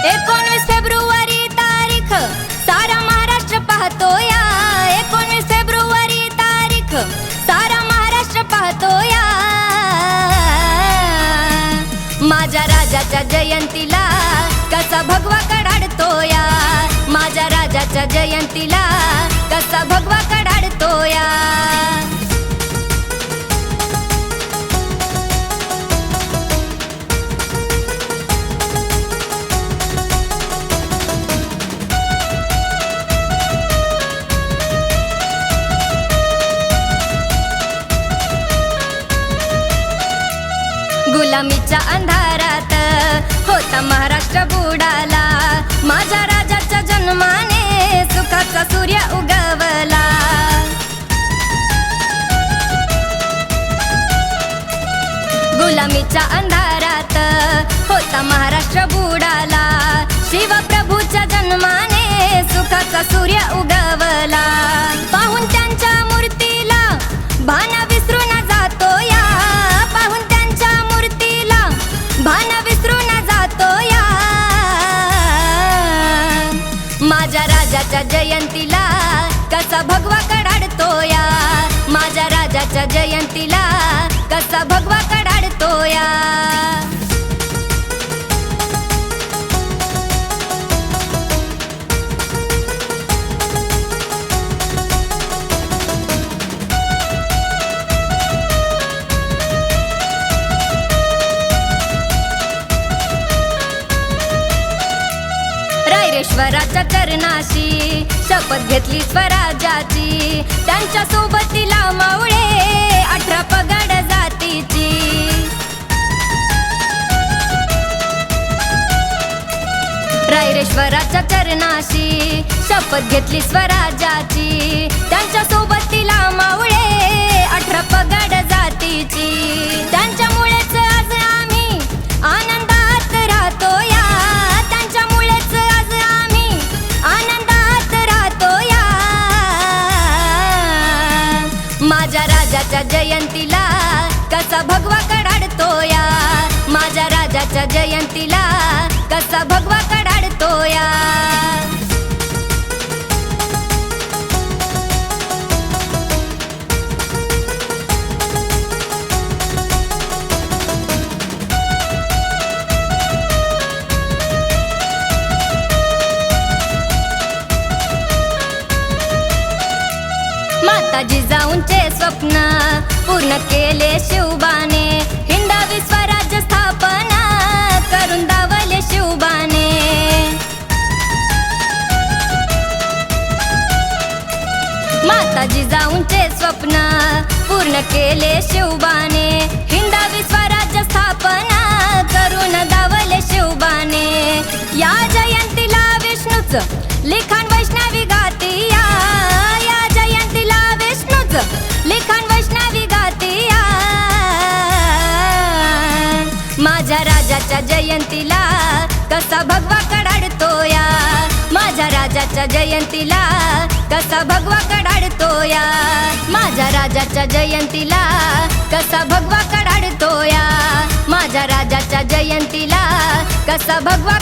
19 February तारीख सारा महाराष्ट्र पाहतो या. 19 फेब्रुवारी तारीख सारा महाराष्ट्र पाहतो या. माझ्या राजाच्या जयंतीला कसा भगवा कडाडतो या. माझ्या राजाच्या जयंतीला कसा भगवा कडाडतो या. गुलामीच्या अंधारात होता महाराष्ट्र बुडाला. माझ्या राजाच्या जन्माने सुखाचा सूर्य उगवला. गुलामीच्या अंधारात होता महाराष्ट्र बुडाला. शिवप्रभूच्या जन्माने सुखाचा सूर्य उगवला. पाहून त्यांच्या मूर्तीला भान विसरून जातो या. पाहून त्यांच्या मूर्तीला भान विसरून जातो या. माझ्या राजाच्या जयंतीला कसा भगवा कडाडतो या. माझ्या राजाच्या जयंतीला कसा भगवा कडाडतो या. रायरेश्वराच्या चरणाशी शपथ घेतली स्वराज्याची. त्यांच्या सोबतीला मावळे 18 पगड जातीची. रायरेश्वराच्या चरणाशी शपथ घेतली स्वराज्याची. त्यांच्या सोबतीला मावळे 18 पगड जातीची. त्यांच्यामुळेच आज आम्ही आनंदात राहतो या. त्यांच्यामुळेच आज आम्ही आनंदात राहतो या. माझ्या राजाच्या जयंतीला कसा भगवा कडाडतो या. माझ्या राजाच्या जयंतीला कसा भगवा कडाडतो या. माता जिजाऊंचे स्वप्न पूर्ण केले शिवबाने. हिंदावी स्वराज्य स्थापना करून दावले शिवबाने. माता जिजाऊंचे स्वप्न पूर्ण केले शिवबाने. हिंदावी स्वराज्य स्थापना करून दावले शिवबाने. या जयंतीला विष्णूच लिखाण वैष्णवी गाती या. या जयंतीला विष्णूच लिखाण वैष्णवी गाती या. माझ्या राजाच्या जयंतीला कसा भगवा कडाडतो या. माझ्या राजाच्या जयंतीला कसा भगवा कडाडतो या. माझ्या राजाच्या जयंतीला कसा भगवा कडाडतो या. माझ्या राजाच्या जयंतीला कसा भगवा